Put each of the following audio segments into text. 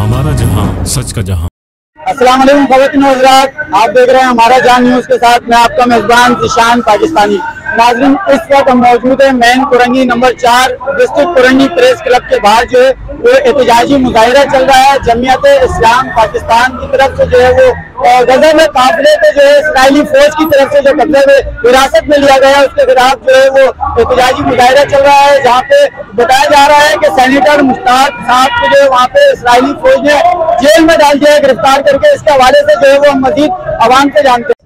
हमारा जहां, सच का जहां। अस्सलाम वालेकुम ख़वातीन व हज़रात, आप देख रहे हैं हमारा जहां न्यूज के साथ मैं आपका मेजबान ज़ीशान पाकिस्तानी। नाज़रीन, इस वक्त हम मौजूद है main Korangi number 4 district Korangi press club के बाहर जो है वो एहतजाजी मुजाहिरा चल रहा है। जमीयत इस्लाम पाकिस्तान की तरफ से जो है वो गज़ा में काफिले को जो है इस्राइली फौज की तरफ से जो कब्जे में हिरासत में लिया गया है उसके खिलाफ जो है वो एहतजाजी मुजाहिरा चल रहा है, जहाँ पे बताया जा रहा है कि सेनेटर मुश्ताक साहब को जो है वहाँ पे इस्राइली फौज ने जेल में डाल दिया है गिरफ्तार करके। इसके हवाले से जो है वो हम मजीद आवाम से जानते हैं।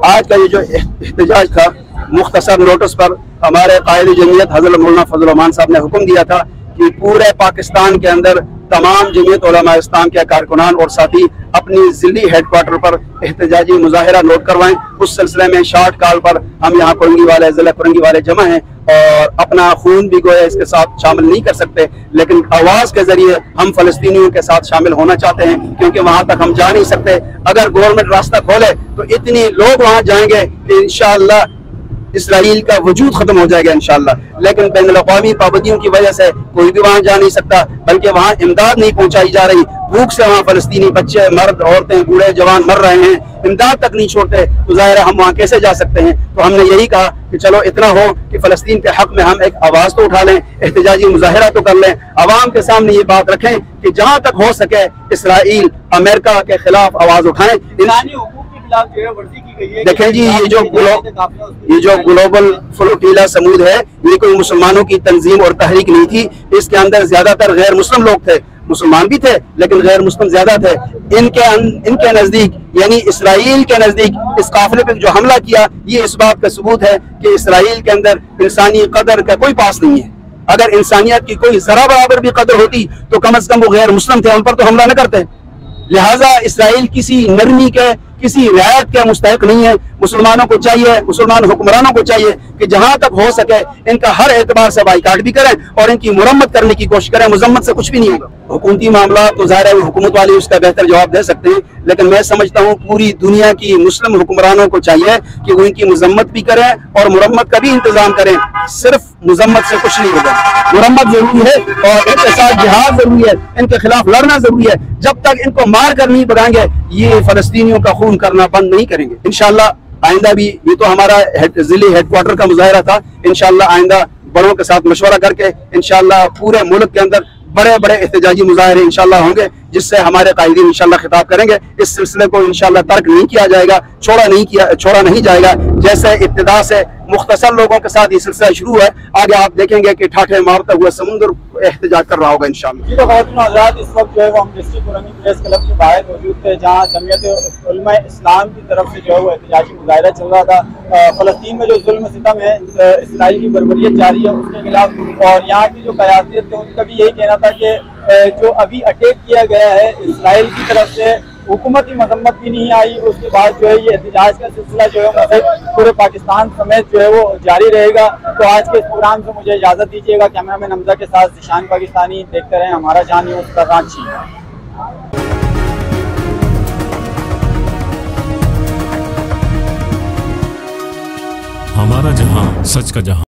आज का ये जो एहतजाज था, मुख्तसर नोटिस पर हमारे कायद जमीयत हज़रत मौलाना फजल रहमान साहब ने हुक्म दिया था कि पूरे पाकिस्तान के अंदर तमाम जमीयत उलमा इस्लाम के कारकुनान और साथी अपनी जिली हेडक्वार्टर पर एहतजाजी मुजाहिरा नोट करवाएं। उस सिलसिले में शॉर्ट कॉल पर हम यहाँ कुरंगी वाले जिला कुरंगी वाले जमा हैं और अपना खून भी गोया इसके साथ शामिल नहीं कर सकते, लेकिन आवाज के जरिए हम फलस्तीनियों के साथ शामिल होना चाहते हैं, क्योंकि वहां तक हम जा नहीं सकते। अगर गवर्नमेंट रास्ता खोले तो इतने लोग वहां जाएंगे कि इंशाअल्लाह इसराइल का वजूद खत्म हो जाएगा इंशाअल्लाह। लेकिन बैनुल अक़वामी पाबंदियों की वजह से कोई भी वहां जा नहीं सकता, बल्कि वहां इमदाद नहीं पहुंचाई जा रही। भूख से वहां फलस्तीनी बच्चे, मर्द, औरतें, बूढ़े, जवान मर रहे हैं, इमदाद तक नहीं छोड़ते, तो ज़ाहिर है हम वहां कैसे जा सकते हैं। तो हमने यही कहा कि चलो इतना हो कि फलस्तीन के हक में हम एक आवाज तो उठा लें, एहतजाजी मुजाहिरा तो कर लें, आवाम के सामने ये बात रखें कि जहां तक हो सके इसराइल अमेरिका के खिलाफ आवाज उठाएं। देखें जी, ये जो ग्लोबल फ्लोटीला समूद है, ये कोई मुसलमानों की तंजीम और तहरीक नहीं थी। इसके अंदर ज्यादातर गैर मुस्लिम लोग थे, मुसलमान भी थे लेकिन गैर मुस्लिम ज्यादा थे। इनके नजदीक यानी इसराइल के नजदीक इस काफिले पे जो हमला किया, ये इस बात का सबूत है कि इसराइल के अंदर इंसानी कदर का कोई पास नहीं है। अगर इंसानियत की कोई जरा बराबर भी कदर होती तो कम से कम वो गैर मुस्लिम थे, उन पर तो हमला न करते। लिहाजा इसराइल किसी नरमी के, किसी रियायत के मुस्तहिक नहीं है। मुसलमानों को चाहिए, मुसलमान हुक्मरानों को चाहिए कि जहां तक हो सके इनका हर एतबार से बाइकाट भी करें और इनकी मुरम्मत करने की कोशिश करें। मुजम्मत से कुछ भी नहीं होगा। हुकूमती मामला तो ज़ाहिर है हुकूमत वाले उसका बेहतर जवाब दे सकते हैं, लेकिन मैं समझता हूँ पूरी दुनिया की मुस्लिम हुक्मरानों को चाहिए कि वो इनकी मुजम्मत भी करें और मुरम्मत का भी इंतजाम करें। सिर्फ मुजम्मत से कुछ नहीं होगा, मुरम्मत जरूरी है और इनके साथ जिहाद जरूरी है, इनके खिलाफ लड़ना जरूरी है। जब तक इनको मार कर नहीं बढ़ाएंगे, ये फलस्तीनियों का खून करना बंद नहीं करेंगे। इंशाअल्लाह आइंदा भी, ये तो हमारा जिले हेडक्वार्टर का मुजाहिरा था, इंशाअल्लाह आइंदा बड़ों के साथ मशवरा करके इंशाअल्लाह पूरे मुल्क के अंदर बड़े बड़े एहतजाजी मुजाहिरे इंशाअल्लाह होंगे, जिससे हमारे कायदीन इंशाअल्लाह खिताब करेंगे। इस सिलसिले को इंशाअल्लाह तर्क नहीं किया जाएगा, छोड़ा नहीं जाएगा। जैसे इब्तिदा से मुख्तसर लोगों के साथ ये सिलसिला शुरू है, आगे आप देखेंगे कि ठाठे मारता हुआ समुद्र एहतजाज कर रहा होगा इंशाअल्लाह। इस वक्त जो है वो हम डिस्ट्रिक्ट कुरंगी प्रेस क्लब के बाहर मौजूद थे, जहाँ जमीयत उलमा इस्लाम की तरफ से जो है वो एहतजाजी मुजाहिरा चल रहा था। फलस्तीन में जो जुल्म सितम है, इसराइल की बर्बरियत जारी है, उसके खिलाफ, और यहाँ की जो क़यादत है उनका भी यही कहना था कि जो अभी अटैक किया गया है इसराइल की तरफ से, हुकूमती मजम्मत भी नहीं आई। उसके बाद जो है ये एहतजाज का सिलसिला जो है पूरे पाकिस्तान समेत जो है वो जारी रहेगा। तो आज के इस प्रोग्राम से मुझे इजाज़त दीजिएगा। कैमरामैन हमजा के साथ ज़ीशान पाकिस्तानी, देखते रहें हमारा जहां न्यूज़ कराची। हमारा जहां, सच का जहां।